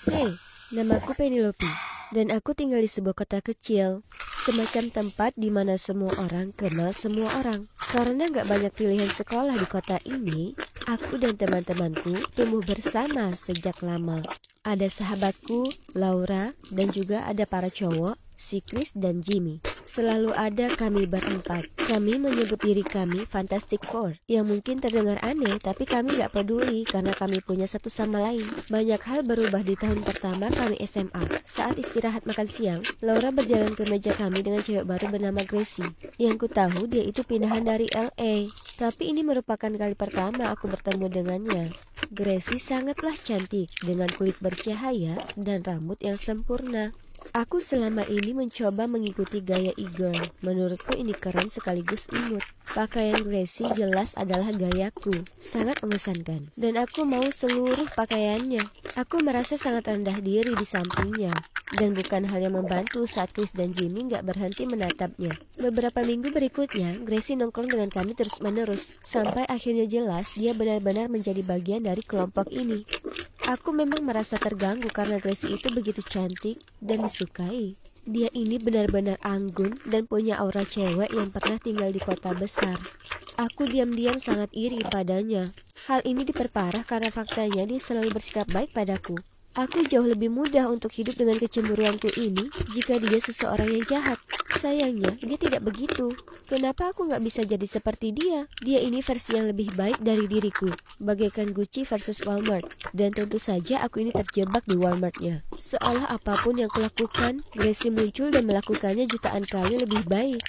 Hey, namaku Penelope, dan aku tinggal di sebuah kota kecil, semacam tempat di mana semua orang kenal semua orang. Karena gak banyak pilihan sekolah di kota ini, aku dan teman-temanku tumbuh bersama sejak lama. Ada sahabatku, Laura, dan juga ada para cowok, si Chris dan Jimmy. Selalu ada kami berempat. Kami menyebut diri kami Fantastic Four, yang mungkin terdengar aneh, tapi kami gak peduli karena kami punya satu sama lain. Banyak hal berubah di tahun pertama kami SMA. Saat istirahat makan siang, Laura berjalan ke meja kami dengan cewek baru bernama Gracie. Yang ku tahu dia itu pindahan dari LA. Tapi ini merupakan kali pertama aku bertemu dengannya. Gracie sangatlah cantik dengan kulit bercahaya dan rambut yang sempurna. Aku selama ini mencoba mengikuti gaya e-girl. Menurutku ini keren sekaligus imut. Pakaian Gracie jelas adalah gayaku. Sangat mengesankan. Dan aku mau seluruh pakaiannya. Aku merasa sangat rendah diri di sampingnya. Dan bukan hal yang membantu saat Chris dan Jimmy gak berhenti menatapnya. Beberapa minggu berikutnya, Gracie nongkrong dengan kami terus-menerus. Sampai akhirnya jelas dia benar-benar menjadi bagian dari kelompok ini. Aku memang merasa terganggu karena Gracie itu begitu cantik dan disukai. Dia ini benar-benar anggun dan punya aura cewek yang pernah tinggal di kota besar. Aku diam-diam sangat iri padanya. Hal ini diperparah karena faktanya dia selalu bersikap baik padaku. Aku jauh lebih mudah untuk hidup dengan kecemburuanku ini jika dia seseorang yang jahat. Sayangnya, dia tidak begitu. Kenapa aku gak bisa jadi seperti dia? Dia ini versi yang lebih baik dari diriku, bagaikan Gucci versus Walmart. Dan tentu saja aku ini terjebak di Walmartnya. Seolah apapun yang kulakukan, Gracie muncul dan melakukannya jutaan kali lebih baik.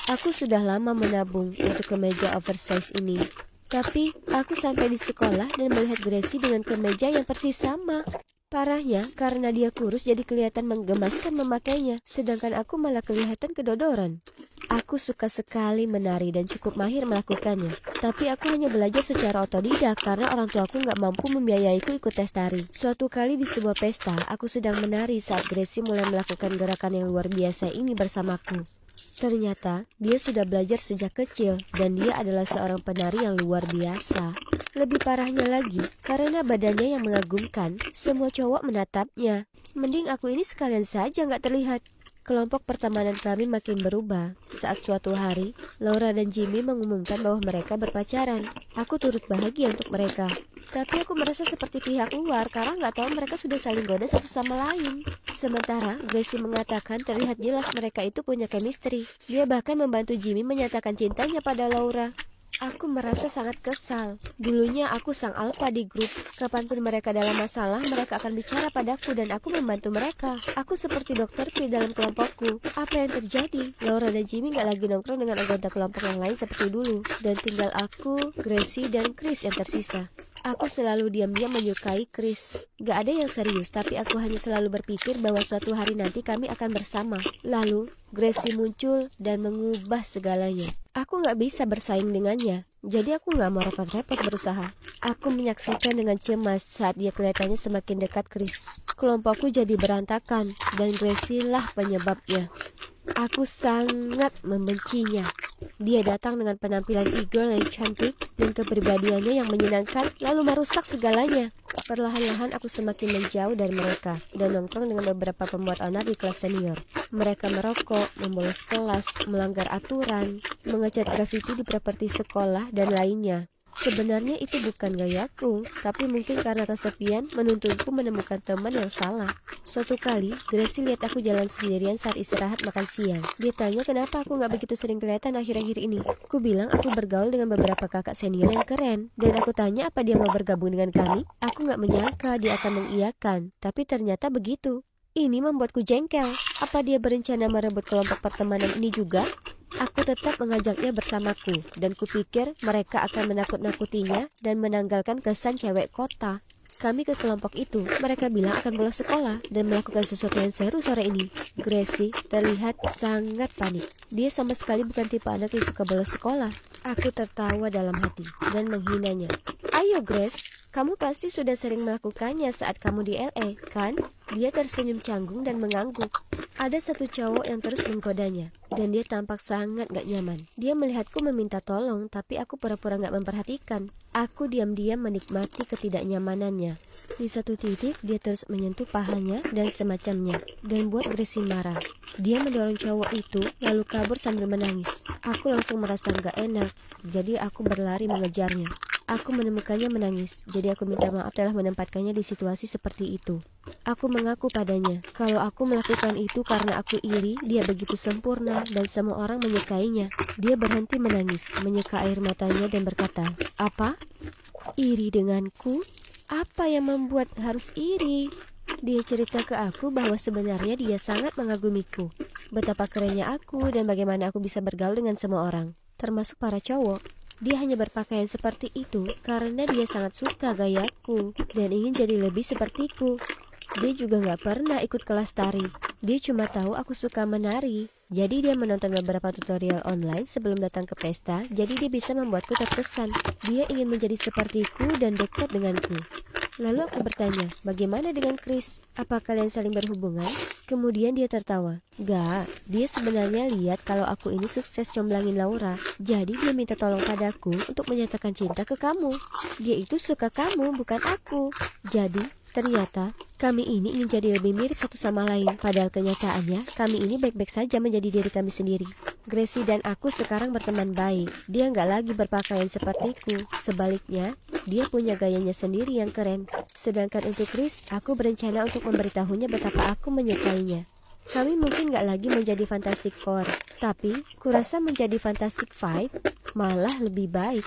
Aku sudah lama menabung untuk kemeja oversize ini. Tapi, aku sampai di sekolah dan melihat Gracie dengan kemeja yang persis sama. Parahnya, karena dia kurus jadi kelihatan menggemaskan memakainya, sedangkan aku malah kelihatan kedodoran. Aku suka sekali menari dan cukup mahir melakukannya. Tapi aku hanya belajar secara otodidak karena orang tuaku nggak mampu membiayaiku ikut tes tari. Suatu kali di sebuah pesta, aku sedang menari saat Gracie mulai melakukan gerakan yang luar biasa ini bersamaku. Ternyata, dia sudah belajar sejak kecil dan dia adalah seorang penari yang luar biasa. Lebih parahnya lagi, karena badannya yang mengagumkan, semua cowok menatapnya. Mending aku ini sekalian saja nggak terlihat. Kelompok pertemanan kami makin berubah. Saat suatu hari, Laura dan Jimmy mengumumkan bahwa mereka berpacaran. Aku turut bahagia untuk mereka. Tapi aku merasa seperti pihak luar karena nggak tahu mereka sudah saling goda satu sama lain. Sementara, Gracie mengatakan terlihat jelas mereka itu punya chemistry. Dia bahkan membantu Jimmy menyatakan cintanya pada Laura. Aku merasa sangat kesal. Dulunya aku sang alpha di grup. Kapanpun mereka dalam masalah, mereka akan bicara padaku dan aku membantu mereka. Aku seperti dokter P dalam kelompokku. Apa yang terjadi? Laura dan Jimmy gak lagi nongkrong dengan anggota kelompok yang lain seperti dulu. Dan tinggal aku, Gracie, dan Chris yang tersisa. Aku selalu diam-diam menyukai Chris. Gak ada yang serius, tapi aku hanya selalu berpikir bahwa suatu hari nanti kami akan bersama. Lalu, Gracie muncul dan mengubah segalanya. Aku gak bisa bersaing dengannya, jadi aku gak mau repot-repot berusaha. Aku menyaksikan dengan cemas saat dia kelihatannya semakin dekat Chris. Kelompokku jadi berantakan, dan Gracie lah penyebabnya. Aku sangat membencinya. Dia datang dengan penampilan e-girl yang cantik dan kepribadiannya yang menyenangkan, lalu merusak segalanya. Perlahan-lahan aku semakin menjauh dari mereka dan nongkrong dengan beberapa pembuat onar di kelas senior. Mereka merokok, membolos kelas, melanggar aturan, mengecat grafiti di properti sekolah, dan lainnya. Sebenarnya itu bukan gayaku, tapi mungkin karena kesepian menuntunku menemukan teman yang salah. Suatu kali, Gracie lihat aku jalan sendirian saat istirahat makan siang. Dia tanya kenapa aku gak begitu sering kelihatan akhir-akhir ini. Ku bilang aku bergaul dengan beberapa kakak senior yang keren. Dan aku tanya apa dia mau bergabung dengan kami. Aku gak menyangka dia akan mengiyakan, tapi ternyata begitu. Ini membuatku jengkel. Apa dia berencana merebut kelompok pertemanan ini juga? Aku tetap mengajaknya bersamaku, dan kupikir mereka akan menakut-nakutinya dan menanggalkan kesan cewek kota. Kami ke kelompok itu, mereka bilang akan bolos sekolah dan melakukan sesuatu yang seru sore ini. Gracie terlihat sangat panik. Dia sama sekali bukan tipe anak yang suka bolos sekolah. Aku tertawa dalam hati dan menghinanya. Ayo Grace, Kamu pasti sudah sering melakukannya saat kamu di LA, kan? Dia tersenyum canggung dan mengangguk. Ada satu cowok yang terus menggodanya, dan dia tampak sangat gak nyaman. Dia melihatku meminta tolong, tapi aku pura-pura gak memperhatikan. Aku diam-diam menikmati ketidaknyamanannya. Di satu titik, dia terus menyentuh pahanya dan semacamnya, dan buat Gracie marah. Dia mendorong cowok itu, lalu kabur sambil menangis. Aku langsung merasa gak enak, jadi aku berlari mengejarnya. Aku menemukannya menangis, jadi aku minta maaf telah menempatkannya di situasi seperti itu. Aku mengaku padanya, kalau aku melakukan itu karena aku iri, dia begitu sempurna dan semua orang menyukainya. Dia berhenti menangis, menyeka air matanya dan berkata, "Apa? Iri denganku? Apa yang membuat harus iri?" Dia cerita ke aku bahwa sebenarnya dia sangat mengagumiku. Betapa kerennya aku dan bagaimana aku bisa bergaul dengan semua orang, termasuk para cowok. Dia hanya berpakaian seperti itu karena dia sangat suka gayaku dan ingin jadi lebih sepertiku. Dia juga gak pernah ikut kelas tari. Dia cuma tahu aku suka menari. Jadi dia menonton beberapa tutorial online sebelum datang ke pesta, jadi dia bisa membuatku terkesan. Dia ingin menjadi sepertiku dan dekat denganku. Lalu aku bertanya, bagaimana dengan Chris? Apa kalian saling berhubungan? Kemudian dia tertawa. Gak, dia sebenarnya lihat kalau aku ini sukses comblangin Laura. Jadi dia minta tolong padaku untuk menyatakan cinta ke kamu. Dia itu suka kamu, bukan aku. Jadi, ternyata kami ini ingin jadi lebih mirip satu sama lain. Padahal kenyataannya, kami ini baik-baik saja menjadi diri kami sendiri. Gracie dan aku sekarang berteman baik. Dia nggak lagi berpakaian sepertiku. Sebaliknya, dia punya gayanya sendiri yang keren. Sedangkan untuk Chris, aku berencana untuk memberitahunya betapa aku menyukainya. Kami mungkin nggak lagi menjadi Fantastic Four, tapi kurasa menjadi Fantastic Five malah lebih baik.